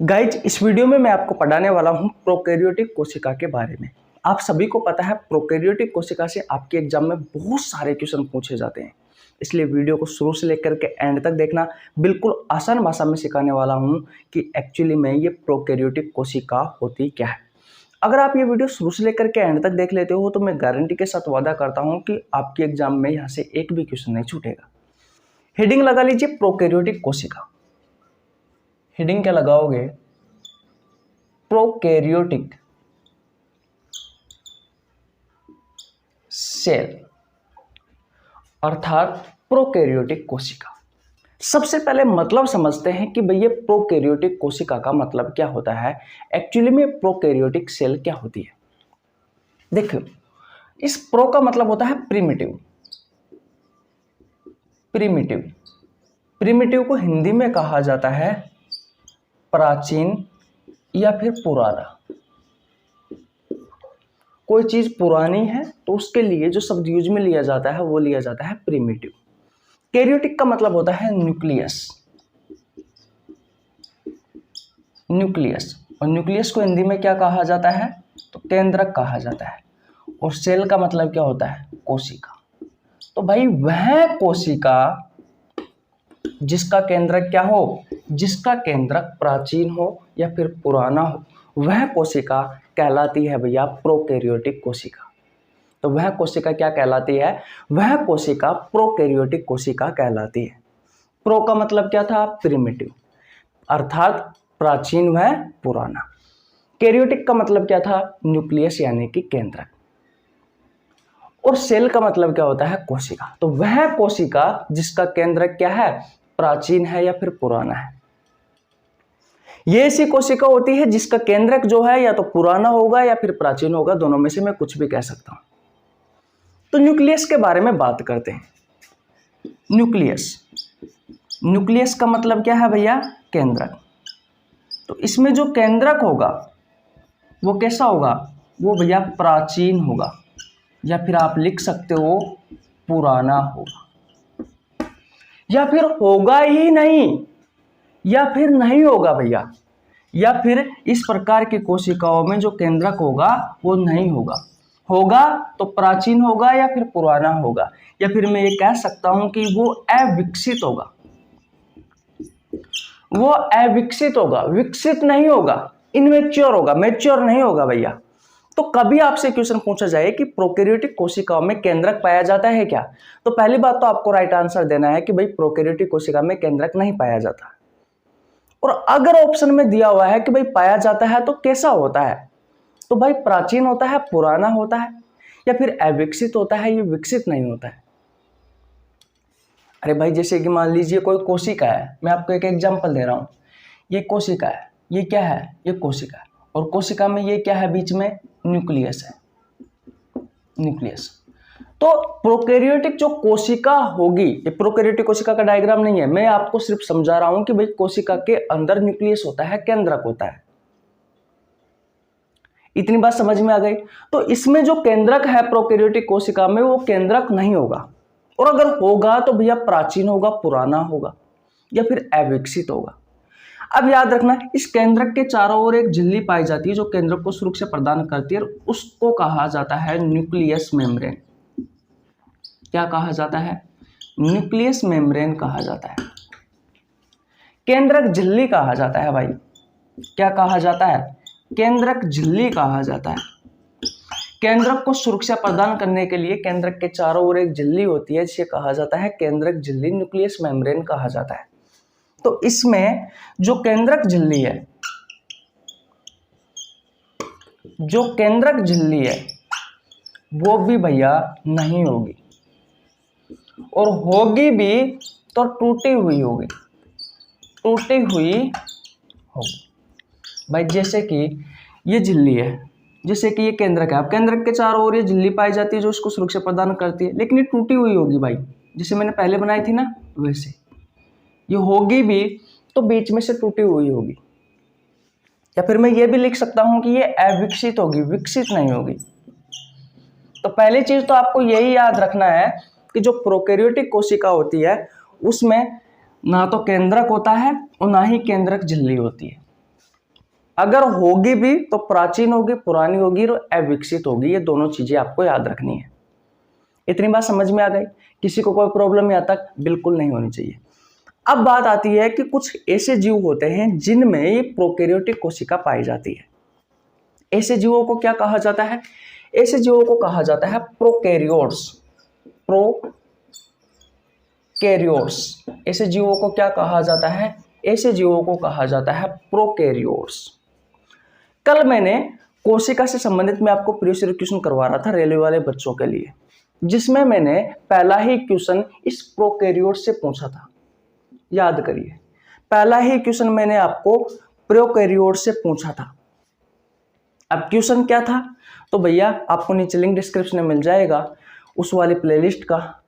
Guys, इस video में मैं आपको पढ़ाने वाला हूं प्रोकैरियोटिक कोशिका के बारे में। आप सभी को पता है प्रोकैरियोटिक कोशिका से आपके एग्जाम में बहुत सारे क्वेश्चन पूछे जाते हैं, इसलिए वीडियो को शुरू से लेकर के एंड तक देखना। बिल्कुल आसान भाषा में सिखाने वाला हूं कि एक्चुअली में ये प्रोकैरियोटिक कोशिका होती क्या है। अगर आप ये वीडियो शुरू से लेकर के एंड तक देख लेते हो तो मैं गारंटी के साथ वादा करता हूँ कि आपके एग्जाम में यहाँ से एक भी क्वेश्चन नहीं छूटेगा। हेडिंग लगा लीजिए प्रोकैरियोटिक कोशिका। हेडिंग क्या लगाओगे? प्रोकैरियोटिक सेल अर्थात प्रोकैरियोटिक कोशिका। सबसे पहले मतलब समझते हैं कि भैया प्रोकैरियोटिक कोशिका का मतलब क्या होता है, एक्चुअली में प्रोकैरियोटिक सेल क्या होती है। देखो, इस प्रो का मतलब होता है प्रिमिटिव। प्रिमिटिव प्रिमिटिव को हिंदी में कहा जाता है प्राचीन या फिर पुराना। कोई चीज पुरानी है तो उसके लिए जो शब्द यूज में लिया जाता है वो लिया जाता है प्रिमिटिव। कैरियोटिक का मतलब होता है न्यूक्लियस। न्यूक्लियस, और न्यूक्लियस को हिंदी में क्या कहा जाता है? तो केंद्रक कहा जाता है। और सेल का मतलब क्या होता है? कोशिका। तो भाई वह कोशिका जिसका केंद्रक क्या हो, जिसका केंद्रक प्राचीन हो या फिर पुराना हो, वह कोशिका कहलाती है भैया प्रोकैरियोटिक कोशिका। तो वह कोशिका क्या कहलाती है? वह कोशिका प्रोकैरियोटिक कोशिका कहलाती है। प्रो का मतलब क्या था? प्रिमिटिव अर्थात प्राचीन व पुराना। कैरियोटिक का मतलब क्या था? न्यूक्लियस यानी कि केंद्रक। और सेल का मतलब क्या होता है? कोशिका। तो वह कोशिका जिसका केंद्रक क्या है? प्राचीन है या फिर पुराना है। ये ऐसी कोशिका होती है जिसका केंद्रक जो है या तो पुराना होगा या फिर प्राचीन होगा, दोनों में से मैं कुछ भी कह सकता हूं। तो न्यूक्लियस के बारे में बात करते हैं। न्यूक्लियस का मतलब क्या है भैया? केंद्रक। तो इसमें जो केंद्रक होगा वो कैसा होगा? वो भैया प्राचीन होगा या फिर आप लिख सकते हो पुराना होगा, या फिर होगा ही नहीं, या फिर नहीं होगा भैया, या फिर इस प्रकार की कोशिकाओं में जो केंद्रक होगा वो नहीं होगा। होगा तो प्राचीन होगा या फिर पुराना होगा, या फिर मैं ये कह सकता हूं कि वो अविकसित होगा। वो अविकसित होगा, विकसित नहीं होगा, इनमेच्योर होगा, मैच्योर नहीं होगा भैया। तो कभी आपसे क्वेश्चन पूछा जाए कि प्रोकैरियोटिक कोशिकाओं में केंद्रक पाया जाता है क्या, तो पहली बात तो आपको राइट आंसर देना है कि भाई प्रोकैरियोटिक कोशिका में केंद्रक नहीं पाया जाता। और अगर ऑप्शन में दिया हुआ है कि भाई पाया जाता है तो कैसा होता है, तो भाई प्राचीन होता है, पुराना होता है, या फिर अविकसित होता है, ये विकसित नहीं होता है। अरे भाई, जैसे कि मान लीजिए कोई कोशिका है, मैं आपको एक एग्जांपल दे रहा हूं। ये कोशिका है, ये क्या है? ये कोशिका है। और कोशिका में ये क्या है? बीच में न्यूक्लियस है। न्यूक्लियस। तो प्रोकैरियोटिक जो कोशिका होगी, ये प्रोकैरियोटिक कोशिका का डायग्राम नहीं है, मैं आपको सिर्फ समझा रहा हूं कि भाई कोशिका के अंदर न्यूक्लियस होता है, केंद्रक होता है। इतनी बात समझ में आ गई? तो इसमें जो केंद्रक है प्रोकैरियोटिक कोशिका में, वो केंद्रक नहीं होगा, और अगर होगा तो भैया प्राचीन होगा, पुराना होगा, या फिर अविकसित होगा। अब याद रखना, इस केंद्रक के चारों ओर एक झिल्ली पाई जाती है जो केंद्रक को सुरक्षा प्रदान करती है, और उसको कहा जाता है न्यूक्लियस मेम्ब्रेन। क्या कहा जाता है? न्यूक्लियस मेम्ब्रेन कहा जाता है। केंद्रक झिल्ली कहा जाता है भाई। क्या कहा जाता है? केंद्रक झिल्ली कहा जाता है। केंद्रक को सुरक्षा प्रदान करने के लिए केंद्रक के चारों ओर एक झिल्ली होती है जिसे कहा जाता है केंद्रक झिल्ली, न्यूक्लियस मेम्ब्रेन कहा जाता है। तो इसमें जो केंद्रक झिल्ली है, जो केंद्रक झिल्ली है वो भी भैया नहीं होगी, और होगी भी तो टूटी हुई होगी। टूटी हुई होगी भाई। जैसे कि ये झिल्ली है, जैसे कि ये केंद्रक है, अब केंद्रक के चारों ओर ये झिल्ली पाई जाती है जो उसको सुरक्षा प्रदान करती है, लेकिन ये टूटी हुई होगी भाई, जैसे मैंने पहले बनाई थी ना वैसे। ये होगी भी तो बीच में से टूटी हुई होगी, या फिर मैं ये भी लिख सकता हूं कि ये अविकसित होगी, विकसित नहीं होगी। तो पहली चीज तो आपको यही याद रखना है कि जो प्रोकैरियोटिक कोशिका होती है उसमें ना तो केंद्रक होता है और ना ही केंद्रक झिल्ली होती है। अगर होगी भी तो प्राचीन होगी, पुरानी होगी और अविकसित होगी। ये दोनों चीजें आपको याद रखनी है। इतनी बात समझ में आ गई? किसी को कोई प्रॉब्लम यहाँ तक बिल्कुल नहीं होनी चाहिए। अब बात आती है कि कुछ ऐसे जीव होते हैं जिनमें ये प्रोकैरियोटिक कोशिका पाई जाती है। ऐसे जीवों को क्या कहा जाता है? ऐसे जीवों को कहा जाता है प्रोकैरियोट्स। प्रोकैरियोट्स। ऐसे जीवों को क्या कहा जाता है? ऐसे जीवों को कहा जाता है प्रोकैरियोट्स। कल मैंने कोशिका से संबंधित मैं आपको प्रीवियस क्वेश्चन करवा रहा था रेलवे वाले बच्चों के लिए, जिसमें मैंने पहला ही क्वेश्चन इस प्रोकैरियोट से पूछा था। याद करिए, पहला ही क्वेश्चन मैंने आपको प्रोकैरियोट से पूछा था। अब क्वेश्चन क्या था? तो भैया आपको नीचे लिंक डिस्क्रिप्शन में मिल जाएगा उस वाली प्लेलिस्ट का,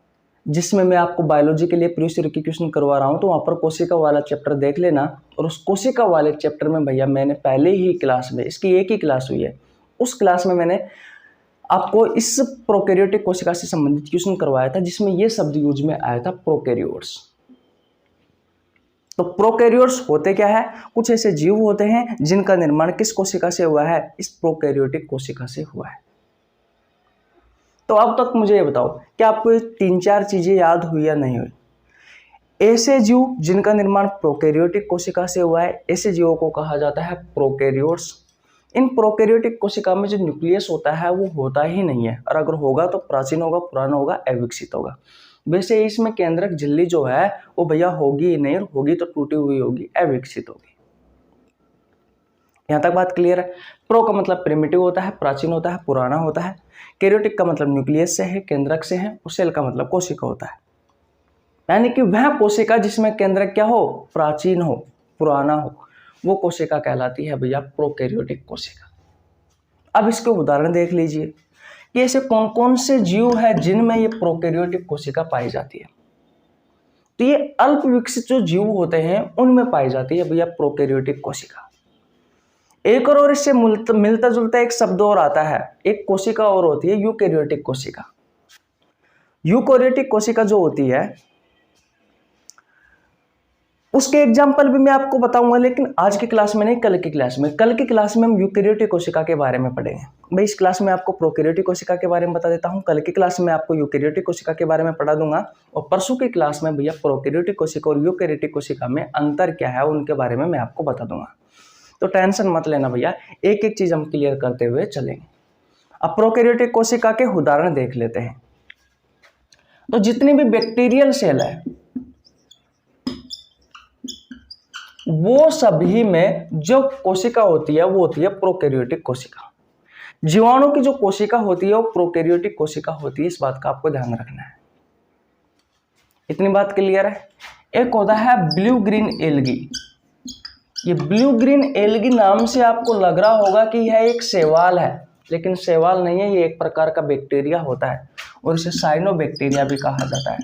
जिसमें मैं आपको बायोलॉजी के लिए प्रीवियस ईयर के क्वेश्चन करवा रहा हूँ। तो वहाँ पर कोशिका वाला चैप्टर देख लेना। और उस कोशिका वाले चैप्टर में भैया मैंने पहले ही क्लास में, इसकी एक ही क्लास हुई है, उस क्लास में मैंने आपको इस प्रोकैरियोटिक कोशिका से संबंधित क्वेश्चन करवाया था, जिसमें ये शब्द यूज में आया था, प्रोकैरियोट्स। तो प्रोकैरियोट्स होते क्या है? कुछ ऐसे जीव होते हैं जिनका निर्माण किस कोशिका से हुआ है? इस प्रोकैरियोटिक कोशिका से हुआ है। तो अब तक मुझे ये बताओ कि आपको ये 3-4 चीजें याद हुई या नहीं हुई? ऐसे जीव जिनका निर्माण प्रोकैरियोटिक कोशिका से हुआ है, ऐसे जीवों को कहा जाता है प्रोकैरियोट्स। इन प्रोकैरियोटिक कोशिका में जो न्यूक्लियस होता है वो होता ही नहीं है, और अगर होगा तो प्राचीन होगा, पुराना होगा, अविकसित होगा। वैसे इसमें केंद्रक झिल्ली जो है वो भैया होगी ही नहीं, और होगी तो टूटी हुई होगी, अविकसित होगी। यहाँ तक बात क्लियर है? प्रो का मतलब प्रिमिटिव होता है, प्राचीन होता है, पुराना होता है। कैरियोटिक का मतलब न्यूक्लियस से है, केंद्रक से है। और सेल का मतलब कोशिका होता है, यानी कि वह कोशिका जिसमें केंद्रक क्या हो? प्राचीन हो, पुराना हो, वो कोशिका कहलाती है भैया प्रोकैरियोटिक कोशिका। अब इसके उदाहरण देख लीजिए कि ऐसे कौन कौन से जीव है जिनमें ये प्रोकैरियोटिक कोशिका पाई जाती है। तो ये अल्प विकसित जो जीव होते हैं उनमें पाई जाती है भैया प्रोकैरियोटिक कोशिका। एक और इससे मिलता जुलता एक शब्द और आता है, एक कोशिका और होती है यूकैरियोटिक कोशिका। यूकैरियोटिक कोशिका जो होती है उसके एग्जाम्पल भी मैं आपको बताऊंगा, लेकिन आज की क्लास में नहीं, कल की क्लास में। कल की क्लास में हम यूकैरियोटिक कोशिका के बारे में पढ़ेंगे। मैं इस क्लास में आपको प्रोकैरियोटिक कोशिका के बारे में बता देता हूं, कल की क्लास में आपको यूकैरियोटिक कोशिका के बारे में पढ़ा दूंगा, और परसों की क्लास में भैया प्रोकैरियोटिक कोशिका और यूकैरियोटिक कोशिका में अंतर क्या है उनके बारे में मैं आपको बता दूंगा। तो टेंशन मत लेना भैया, एक एक चीज हम क्लियर करते हुए चलेंगे। अब प्रोकैरियोटिक कोशिका के उदाहरण देख लेते हैं। तो जितनी भी बैक्टीरियल सेल है वो सभी में जो कोशिका होती है वो होती है प्रोकैरियोटिक कोशिका। जीवाणु की जो कोशिका होती है वो प्रोकैरियोटिक कोशिका होती है, इस बात का आपको ध्यान रखना है। इतनी बात क्लियर है? एक होता है ब्लू ग्रीन एल्गी। ये ब्लू ग्रीन एल्गी नाम से आपको लग रहा होगा कि यह एक शैवाल है, लेकिन शैवाल नहीं है, ये एक प्रकार का बैक्टीरिया होता है और इसे साइनोबैक्टीरिया भी कहा जाता है।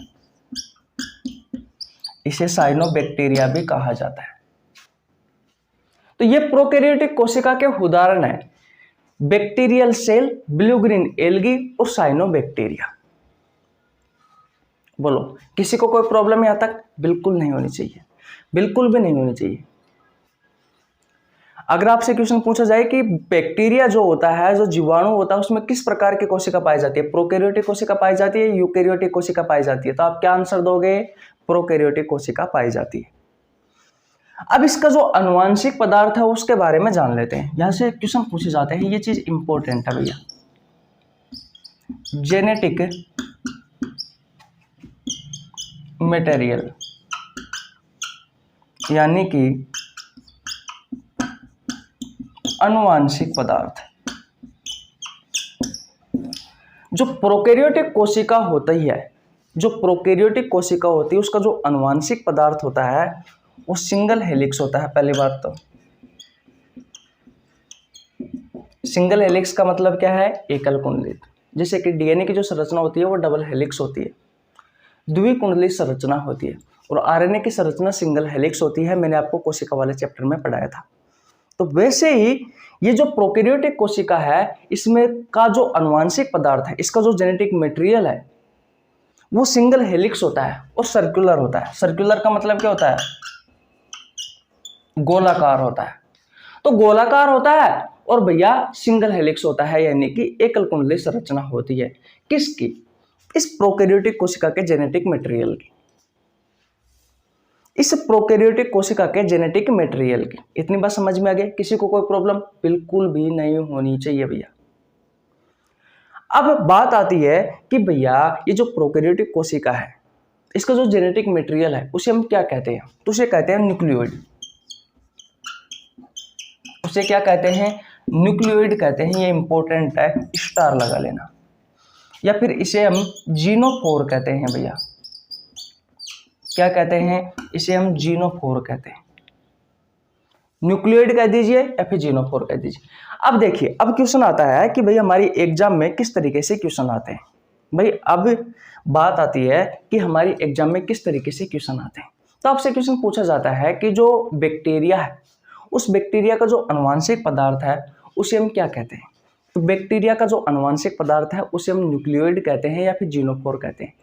इसे साइनोबैक्टीरिया भी कहा जाता है। तो ये प्रोकैरियोटिक कोशिका के उदाहरण है, bacterial cell, blue green algae और साइनोबैक्टीरिया। बोलो, किसी को कोई प्रॉब्लम यहां तक? बिल्कुल नहीं होनी चाहिए, बिल्कुल भी नहीं होनी चाहिए। अगर आपसे क्वेश्चन पूछा जाए कि बैक्टीरिया जो होता है, जो जीवाणु होता है, उसमें किस प्रकार की कोशिका पाई जाती है? प्रोकैरियोटिक कोशिका पाई जाती है, यूकैरियोटिक कोशिका पाई जाती है? तो आप क्या आंसर दोगे? प्रोकैरियोटिक कोशिका पाई जाती है। अब इसका जो आनुवांशिक पदार्थ है उसके बारे में जान लेते हैं। यहां से क्वेश्चन पूछे जाते हैं, ये चीज इंपॉर्टेंट है भैया। जेनेटिक मटेरियल यानी कि आनुवांशिक पदार्थ। जो प्रोकैरियोटिक कोशिका होती है, जो प्रोकैरियोटिक कोशिका होती है, उसका जो आनुवांशिक पदार्थ होता है वो सिंगल हेलिक्स होता है। पहली बात तो सिंगल हेलिक्स का मतलब क्या है? एकल कुंडलित। जैसे कि डीएनए की जो संरचना होती है वो डबल हेलिक्स होती है, द्विकुंडलित संरचना होती है, और आरएनए की संरचना सिंगल हेलिक्स होती है। मैंने आपको कोशिका वाले चैप्टर में पढ़ाया था। तो वैसे ही ये जो प्रोकैरियोटिक कोशिका है, इसमें का जो आनुवांशिक पदार्थ है, इसका जो जेनेटिक मटेरियल है वो सिंगल हेलिक्स होता है और सर्कुलर होता है। सर्कुलर का मतलब क्या होता है? गोलाकार होता है। तो गोलाकार होता है और भैया सिंगल हेलिक्स होता है, यानी कि एकल कुंडली संरचना होती है। किसकी? इस प्रोकैरियोटिक कोशिका के जेनेटिक मटेरियल की। इस प्रोकैरियोटिक कोशिका के जेनेटिक मटेरियल की। इतनी बात समझ में आ गई? किसी को कोई प्रॉब्लम बिल्कुल भी नहीं होनी चाहिए भैया। अब बात आती है कि भैया ये जो प्रोकैरियोटिक कोशिका है, इसका जो जेनेटिक मटेरियल है उसे हम क्या कहते हैं? तो उसे कहते हैं न्यूक्लियोइड। उसे क्या कहते हैं? न्यूक्लियोइड कहते हैं। ये इंपॉर्टेंट है, स्टार लगा लेना। या फिर इसे हम जीनोफोर कहते हैं भैया। क्या कहते हैं? इसे हम जीनोफोर कहते हैं। न्यूक्लियोइड कह दीजिए या फिर जीनोफोर कह दीजिए। अब देखिए, अब क्वेश्चन आता है कि भाई हमारी एग्जाम में किस तरीके से क्वेश्चन आते हैं। भाई अब बात आती है कि हमारी एग्जाम में किस तरीके से क्वेश्चन आते हैं। तो आपसे क्वेश्चन पूछा जाता है कि जो बैक्टीरिया है, उस बैक्टीरिया का जो आनुवांशिक पदार्थ है उसे हम क्या कहते हैं? तो बैक्टीरिया का जो आनुवांशिक पदार्थ है उसे हम न्यूक्लियोइड कहते हैं या फिर जीनोफोर कहते हैं।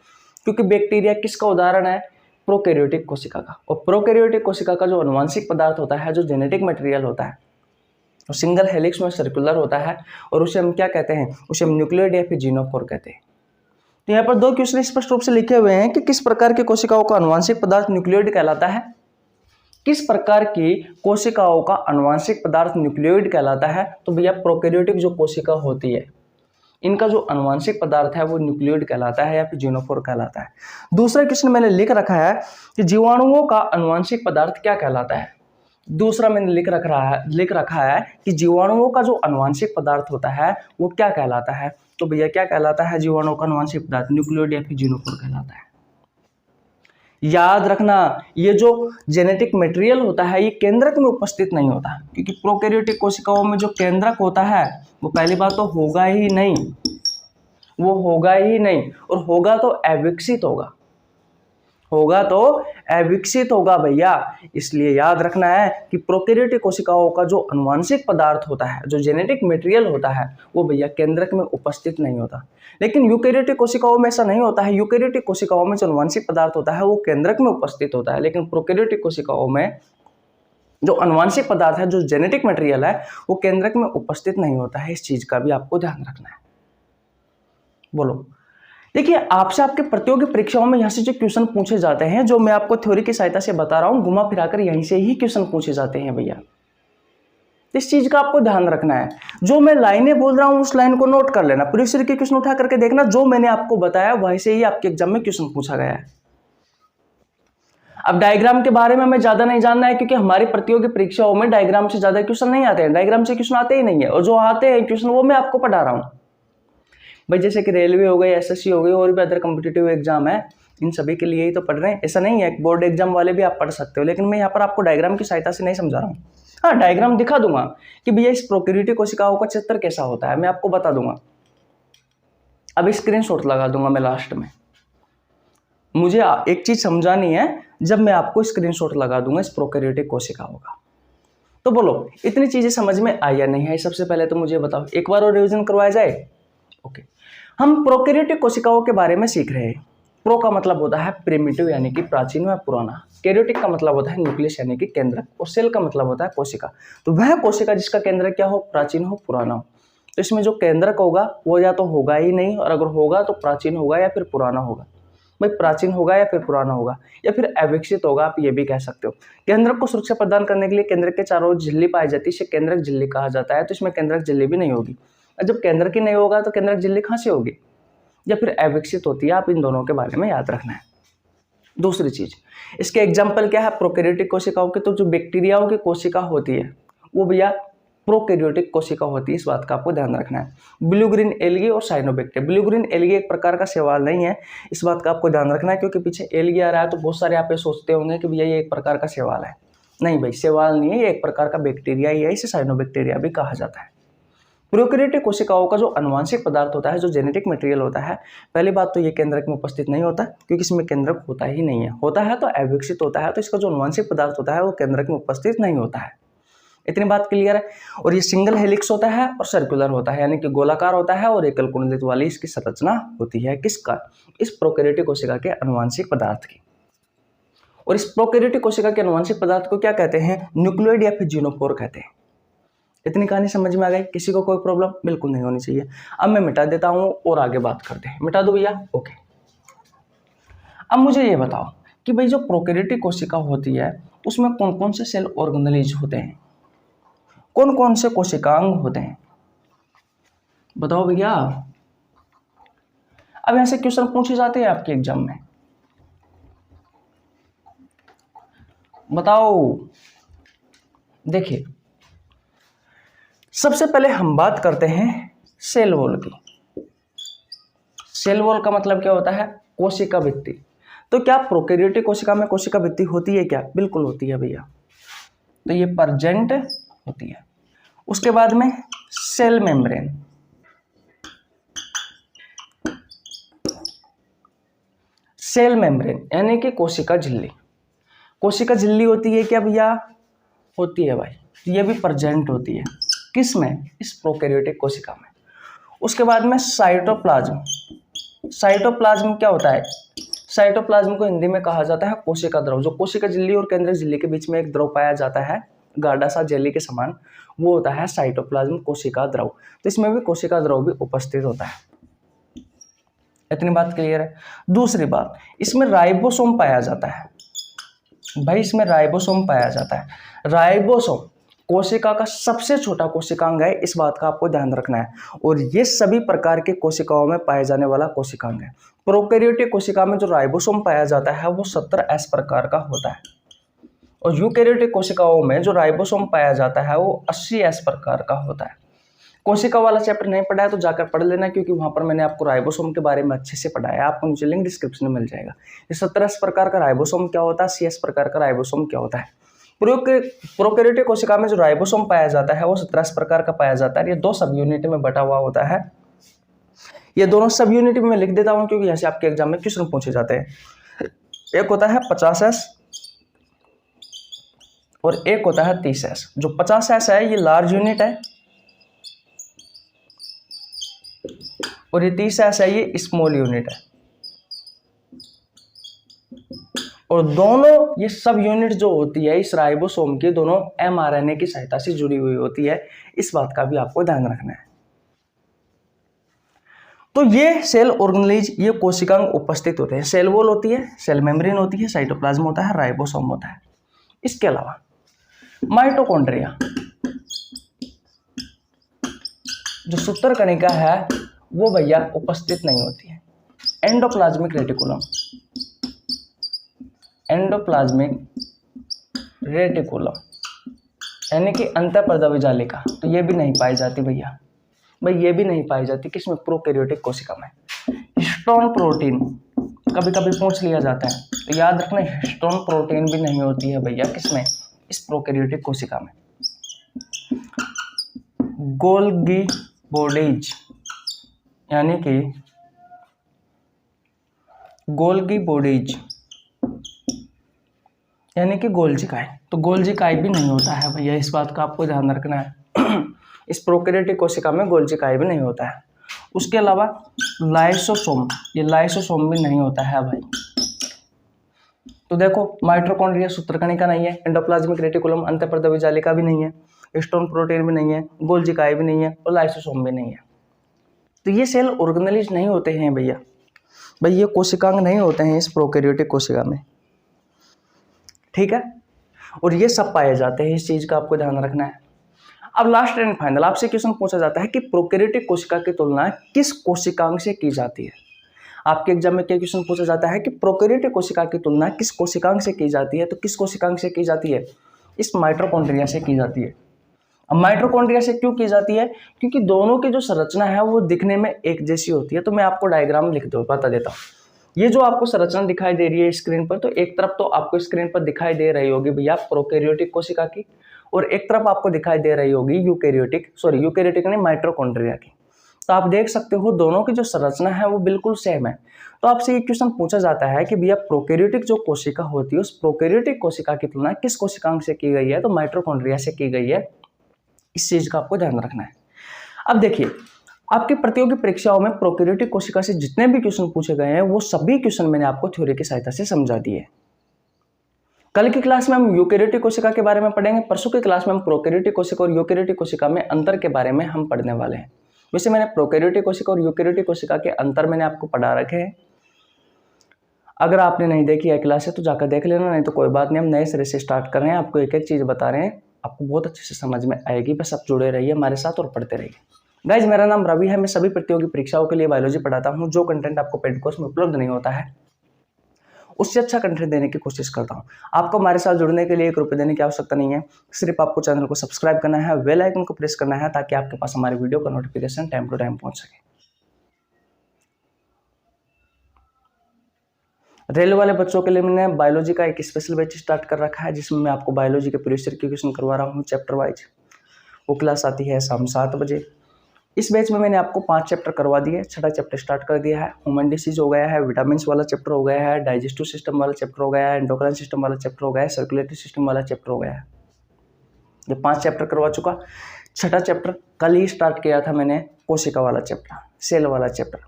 क्योंकि बैक्टीरिया किसका उदाहरण है? प्रोकैरियोटिक कोशिका का। और प्रोकैरियोटिक कोशिका का जो आनुवांशिक पदार्थ होता है, जो जेनेटिक मटेरियल होता है, वो सिंगल हेलिक्स में सर्कुलर होता है और उसे हम क्या कहते हैं? उसे हम न्यूक्लियोइड या फिर जीनोफोर कहते हैं। तो यहाँ पर दो क्वेश्चन स्पष्ट रूप से लिखे हुए हैं कि किस प्रकार की कोशिकाओं का आनुवांशिक पदार्थ न्यूक्लियोइड कहलाता है। किस प्रकार की कोशिकाओं का आनुवांशिक पदार्थ न्यूक्लियोइड कहलाता है? तो भैया प्रोकैरियोटिक जो कोशिका होती है, इनका जो आनुवांशिक पदार्थ है वो न्यूक्लियोइड कहलाता है या फिर जीनोफोर कहलाता है। दूसरा क्वेश्चन मैंने लिख रखा है कि जीवाणुओं का आनुवांशिक पदार्थ क्या कहलाता है। दूसरा मैंने लिख रखा है कि जीवाणुओं का जो आनुवांशिक पदार्थ होता है वो क्या कहलाता है। तो भैया क्या कहलाता है? जीवाणुओं का आनुवांशिक पदार्थ न्यूक्लियोइड या फिर जीनोफोर कहलाता है। याद रखना, ये जो जेनेटिक मटेरियल होता है ये केंद्रक में उपस्थित नहीं होता, क्योंकि प्रोकैरियोटिक कोशिकाओं में जो केंद्रक होता है वो पहली बात तो होगा ही नहीं, वो होगा ही नहीं, और होगा तो अविकसित होगा, होगा तो अविकसित होगा भैया। इसलिए याद रखना है कि प्रोकैरियोटिक कोशिकाओं का जो आनुवांशिक पदार्थ होता है, जो जेनेटिक मटेरियल होता है, वो भैया केंद्रक में उपस्थित नहीं होता। लेकिन यूकेरियोटिक कोशिकाओं में ऐसा नहीं होता है। यूकेरियोटिक कोशिकाओं में जो आनुवांशिक पदार्थ होता है वो केंद्रक में उपस्थित होता है, लेकिन प्रोकैरियोटिक कोशिकाओं में जो आनुवांशिक पदार्थ है, जो जेनेटिक मटेरियल है, वो केंद्रक में उपस्थित नहीं होता है। इस चीज का भी आपको ध्यान रखना है। बोलो। देखिए, आपसे आपके प्रतियोगी परीक्षाओं में यहाँ से जो क्वेश्चन पूछे जाते हैं, जो मैं आपको थ्योरी की सहायता से बता रहा हूँ, घुमा फिराकर यहीं से ही क्वेश्चन पूछे जाते हैं भैया। इस चीज का आपको ध्यान रखना है। जो मैं लाइनें बोल रहा हूँ उस लाइन को नोट कर लेना, प्रीवियस ईयर के क्वेश्चन उठा करके देखना, जो मैंने आपको बताया वैसे ही आपके एग्जाम में क्वेश्चन पूछा गया है। अब डायग्राम के बारे में हमें ज्यादा नहीं जानना है, क्योंकि हमारी प्रतियोगी परीक्षाओं में डायग्राम से ज्यादा क्वेश्चन नहीं आते हैं, डायग्राम से क्वेश्चन आते ही नहीं है, और जो आते हैं क्वेश्चन वो मैं आपको पढ़ा रहा हूँ भाई। जैसे कि रेलवे हो गई, एसएससी हो गई, और भी अदर कॉम्पिटिटिव एग्जाम है, इन सभी के लिए ही तो पढ़ रहे हैं। ऐसा नहीं है, बोर्ड एग्जाम वाले भी आप पढ़ सकते हो, लेकिन मैं यहाँ पर आपको डायग्राम की सहायता से नहीं समझा रहा हूँ। हाँ, डायग्राम दिखा दूंगा कि भैया इस प्रोकैरियोटिक कोशिकाओं का चित्र कैसा होता है, मैं आपको बता दूंगा। अब स्क्रीनशॉट लगा दूंगा मैं लास्ट में। मुझे एक चीज समझानी है, जब मैं आपको स्क्रीनशॉट लगा दूंगा इस प्रोकैरियोटिक कोशिकाओं का। तो बोलो, इतनी चीजें समझ में आई या नहीं आई? सबसे पहले तो मुझे बताओ, एक बार और रिवीजन करवाया जाए। ओके, हम प्रोकैरियोटिक कोशिकाओं के बारे में सीख रहे हैं। प्रो का मतलब होता है प्रिमिटिव यानी कि प्राचीन व पुराना, कैरियोटिक का मतलब होता है न्यूक्लियस यानी कि केंद्रक, और सेल का मतलब होता है कोशिका। तो वह कोशिका जिसका केंद्रक क्या हो, प्राचीन हो, पुराना हो। तो इसमें जो केंद्रक होगा वो या तो होगा ही नहीं, और अगर होगा तो प्राचीन होगा या फिर पुराना होगा। भाई प्राचीन होगा या फिर पुराना होगा या फिर अविकसित होगा, आप ये भी कह सकते हो। केंद्रक को सुरक्षा प्रदान करने के लिए केंद्रक के चारों ओर झिल्ली पाई जाती है, इसे केंद्रक झिल्ली कहा जाता है। तो इसमें केंद्रक झिल्ली भी नहीं होगी, और जब केंद्रक ही नहीं होगा तो केंद्रक झिल्ली कहाँ से होगी, या फिर अविकसित होती है। आप इन दोनों के बारे में याद रखना है। दूसरी चीज, इसके एग्जाम्पल क्या है प्रोकैरियोटिक कोशिकाओं के? तो जो बैक्टीरियाओं की कोशिका होती है वो भैया प्रोकैरियोटिक कोशिका होती है, इस बात का आपको ध्यान रखना है। ब्लू ग्रीन एल्गी और साइनोबैक्टीरिया। ब्लू ग्रीन एल्गी एक प्रकार का शैवाल नहीं है, इस बात का आपको ध्यान रखना है, क्योंकि पीछे एल्गी आ रहा है तो बहुत सारे आप ये सोचते होंगे कि भैया ये एक प्रकार का शैवाल है। नहीं भाई, शैवाल नहीं है, ये एक प्रकार का बैक्टीरिया ही है, इसे साइनोबैक्टीरिया भी कहा जाता है। प्रोकैरियोटिक कोशिकाओं का जो आनुवांशिक पदार्थ होता है, जो जेनेटिक मटेरियल होता है, पहली बात तो ये केंद्रक में उपस्थित नहीं होता, क्योंकि इसमें केंद्रक होता ही नहीं है। होता है तो अविकसित होता है, तो इसका जो आनुवांशिक पदार्थ होता है वो केंद्रक में उपस्थित नहीं होता है। इतनी बात क्लियर है। और ये सिंगल हेलिक्स होता है और सर्कुलर होता है, यानी कि गोलाकार होता है, और एकल कुंडलित वाली इसकी संरचना होती है। किसका? इस प्रोकैरियोटिक कोशिका के आनुवांशिक पदार्थ की। और इस प्रोकैरियोटिक कोशिका के आनुवांशिक पदार्थ को क्या कहते हैं? न्यूक्लियोइड या फिर जीनोफोर कहते हैं। इतनी कहानी समझ में आ गई? किसी को कोई प्रॉब्लम बिल्कुल नहीं होनी चाहिए। अब मैं मिटा देता हूँ और आगे बात करते हैं। मिटा दो भैया, ओके। अब मुझे ये बताओ कि भाई जो प्रोकैरियोटिक कोशिका होती है उसमें कौन कौन से सेल ऑर्गेनेज होते हैं, कौन कौन से कोशिकांग होते हैं, बताओ भैया। अब ऐसे क्वेश्चन पूछे जाते हैं आपके एग्जाम में, बताओ। देखिए, सबसे पहले हम बात करते हैं सेल वॉल की। सेल वॉल का मतलब क्या होता है? कोशिका भित्ति। तो क्या प्रोकैरियोटिक कोशिका में कोशिका भित्ति होती है क्या? बिल्कुल होती है भैया। तो ये प्रेजेंट होती है। उसके बाद में सेल मेम्ब्रेन, सेल मेम्ब्रेन यानी कि कोशिका झिल्ली। कोशिका झिल्ली होती है क्या भैया? होती है भाई। ये भी प्रेजेंट होती है, किस में? इस प्रोकैरियोटिक कोशिका में। उसके बाद में साइटोप्लाज्म। साइटोप्लाज्म क्या होता है? साइटोप्लाज्म को हिंदी में कहा जाता है कोशिका द्रव। जो कोशिका झिल्ली और केंद्रक झिल्ली के बीच में एक द्रव पाया जाता है, गाढ़ा सा जेली के समान, वो होता है साइटोप्लाज्म, कोशिका द्रव। तो इसमें भी कोशिका द्रव भी उपस्थित होता है। इतनी बात क्लियर है? दूसरी बात, इसमें राइबोसोम पाया जाता है भाई, इसमें राइबोसोम पाया जाता है। राइबोसोम कोशिका का सबसे छोटा कोशिकांग है, इस बात का आपको ध्यान रखना है। और ये सभी प्रकार के कोशिकाओं में पाए जाने वाला कोशिकांग है। प्रोकैरियोटिक कोशिका में जो राइबोसोम पाया जाता है वो 17S प्रकार का होता है, और यूकैरियोटिक कोशिकाओं में जो राइबोसोम पाया जाता है वो 80S प्रकार का होता है। कोशिका वाला चैप्टर नहीं पढ़ा है तो जाकर पढ़ लेना, क्योंकि वहां पर मैंने आपको राइबोसोम के बारे में अच्छे से पढ़ाया है। आपको नीचे लिंक डिस्क्रिप्शन में मिल जाएगा। ये 17 प्रकार का राइबोसोम क्या होता है, 80 प्रकार का राइबोसोम क्या होता है। प्रोकैरियोटिक कोशिका में जो राइबोसोम पाया जाता है वो 17 प्रकार का पाया जाता है। ये दो सब यूनिट में बटा हुआ होता है। ये दोनों सब यूनिट में लिख देता हूँ क्योंकि यहाँ से आपके एग्जाम में क्वेश्चन पूछे जाते हैं। एक होता है 50S और एक होता है 30S। जो 50S है ये लार्ज यूनिट है, और ये 30S है ये स्मॉल यूनिट है। और दोनों ये सब यूनिट जो होती है इस राइबोसोम की, दोनों mRNA की सहायता से जुड़ी हुई होती है। इस बात का भी आपको ध्यान रखना है। तो ये सेल ऑर्गेनेज, ये कोशिकांग उपस्थित होते हैं। सेल वॉल होती है, सेल मेम्ब्रेन होती है, साइटोप्लाज्म होता है, राइबोसोम होता है। इसके अलावा माइटोकॉन्ड्रिया, जो सूत्र कणिका है वो भैया उपस्थित नहीं होती है। एंडोप्लाज्मिक रेटिकुलम, एंडोप्लाज्मिक रेटिकुलम यानी कि अंतःपर्दवी जालिका, तो ये भी नहीं पाई जाती भैया। भाई ये भी नहीं पाई जाती किसमें? प्रोकैरियोटिक कोशिका में। हिस्टोन प्रोटीन कभी कभी पूछ लिया जाता है, तो याद रखना हिस्टोन प्रोटीन भी नहीं होती है भैया किसमें? इस प्रोकैरियोटिक कोशिका में। गोल्गी बॉडीज यानी कि गोल्गी बॉडीज यानी कि गोल्जिकाई, तो गोल्जिकाई भी नहीं होता है भैया। इस बात का आपको ध्यान रखना है। इस प्रोकैरियोटिक कोशिका में गोल्जिकाई भी नहीं होता है। उसके अलावा लाइसोसोम, ये लाइसोसोम भी नहीं होता है भाई। तो देखो, माइटोकॉन्ड्रिया सूत्रकणिका नहीं है, एंडोप्लाज्मिक रेटिकुलम अंतःपर्दवी जालिका भी नहीं है, हिस्टोन प्रोटीन भी नहीं है, गोल्जिकाई भी नहीं है, और लाइसोसोम भी नहीं है। तो ये सेल ऑर्गेनेज नहीं होते हैं भैया। भाई ये कोशिकांग नहीं होते हैं इस प्रोकैरियोटिक कोशिका में, ठीक है। और ये सब पाए जाते हैं, इस चीज का आपको ध्यान रखना है। अब लास्ट एंड फाइनल आपसे क्वेश्चन पूछा जाता है कि प्रोकैरियोटिक कोशिका की तुलना किस कोशिकांग से की जाती है। आपके एग्जाम में क्या क्वेश्चन पूछा जाता है कि प्रोकैरियोटिक कोशिका की तुलना किस कोशिकांग से की जाती है, तो किस कोशिकांग से की जाती है? इस माइटोकॉन्ड्रिया से की जाती है। अब माइटोकॉन्ड्रिया से क्यों की जाती है? क्योंकि दोनों की जो संरचना है वो दिखने में एक जैसी होती है। तो मैं आपको डायग्राम लिख दो बता देता हूँ। ये जो आपको संरचना दिखाई दे रही है स्क्रीन पर, तो एक तरफ तो आपको स्क्रीन पर दिखाई दे रही होगी भैया प्रोकैरियोटिक कोशिका की, और एक तरफ आपको दिखाई दे रही होगी यूकैरियोटिक नहीं, माइटोकॉन्ड्रिया की। तो आप देख सकते हो दोनों की जो संरचना है वो बिल्कुल सेम है। तो आपसे ये क्वेश्चन पूछा जाता है कि भैया प्रोकैरियोटिक जो कोशिका होती है उस प्रोकैरियोटिक कोशिका की तुलना किस कोशिकांग से की गई है, तो माइटोकॉन्ड्रिया से की गई है। इस चीज का आपको ध्यान रखना है। अब देखिए, आपकी प्रतियोगी परीक्षाओं में प्रोकैरियोटिक कोशिका से जितने भी क्वेश्चन पूछे गए हैं वो सभी क्वेश्चन मैंने आपको थ्योरी की सहायता से समझा दिए। कल की क्लास में हम यूकेरियोटिक कोशिका के बारे में पढ़ेंगे, परसों की क्लास में हम प्रोकैरियोटिक कोशिका और यूकेरियोटिक कोशिका में अंतर के बारे में हम पढ़ने वाले हैं। वैसे मैंने प्रोकैरियोटिक कोशिका और यूकेरियोटिक कोशिका के अंतर मैंने आपको पढ़ा रखे हैं। अगर आपने नहीं देखी है क्लास है तो जाकर देख लेना, नहीं तो कोई बात नहीं, हम नए सिरे से स्टार्ट कर रहे हैं। आपको एक एक चीज़ बता रहे हैं, आपको बहुत अच्छे से समझ में आएगी। बस आप जुड़े रहिए हमारे साथ और पढ़ते रहिए। गाइज, मेरा नाम रवि है, मैं सभी प्रतियोगी परीक्षाओं के लिए बायोलॉजी पढ़ाता हूँ। जो कंटेंट आपको पेड कोर्स में उपलब्ध नहीं होता है उससे अच्छा कंटेंट देने की कोशिश करता हूँ। आपको हमारे साथ जुड़ने के लिए ₹1 देने की आवश्यकता नहीं है, सिर्फ आपको चैनल को सब्सक्राइब करना है, बेल आइकन को प्रेस करना है ताकि आपके पास हमारे वीडियो का नोटिफिकेशन टाइम टू टाइम पहुंच सके। रेल वाले बच्चों के लिए मैंने बायोलॉजी का एक स्पेशल बैच स्टार्ट कर रखा है, जिसमें मैं आपको बायोलॉजी के प्रीवियस ईयर के क्वेश्चन करवा रहा हूँ चैप्टर वाइज। वो क्लास आती है शाम 7 बजे। इस बैच में मैंने आपको 5 चैप्टर करवा दिए। 6ठा चैप्टर स्टार्ट कर दिया है। ह्यूमन डिसीज हो गया है, विटामिन वाला चैप्टर हो गया है, डाइजेस्टिव सिस्टम वाला चैप्टर हो गया है, एंडोक्राइन सिस्टम वाला चैप्टर हो गया है, सर्कुलेटरी सिस्टम वाला चैप्टर हो गया है। ये 5 चैप्टर करवा चुका। 6ठा चैप्टर कल ही स्टार्ट किया था मैंने, कोशिका वाला चैप्टर, सेल वाला चैप्टर,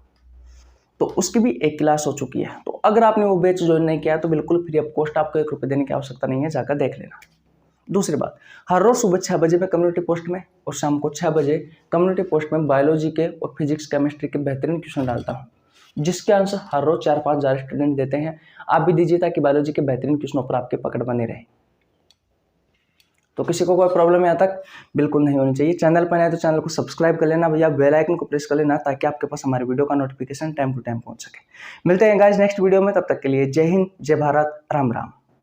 तो उसकी भी एक क्लास हो चुकी है। तो अगर आपने वो बैच ज्वाइन नहीं किया तो बिल्कुल फ्री ऑफ कॉस्ट, आपको ₹1 देने की आवश्यकता नहीं है, जाकर देख लेना। दूसरी बात, हर रोज सुबह 6 बजे मैं कम्युनिटी पोस्ट में और शाम को 6 बजे कम्युनिटी पोस्ट में बायोलॉजी के और फिजिक्स केमिस्ट्री के बेहतरीन क्वेश्चन डालता हूँ, जिसके आंसर हर रोज 4-5 हज़ार स्टूडेंट देते हैं। आप भी दीजिए ताकि बायोलॉजी के बेहतरीन क्वेश्चनों पर आपकी पकड़ बनी रहे। तो किसी को कोई प्रॉब्लम यहाँ तक बिल्कुल नहीं होनी चाहिए। चैनल पर आए तो चैनल को सब्सक्राइब कर लेना भैया, बेल आइकन को प्रेस कर लेना ताकि आपके पास हमारे वीडियो का नोटिफिकेशन टाइम टू टाइम पहुँच सके। मिलते हैं गाइस नेक्स्ट वीडियो में, तब तक के लिए जय हिंद, जय भारत, राम राम।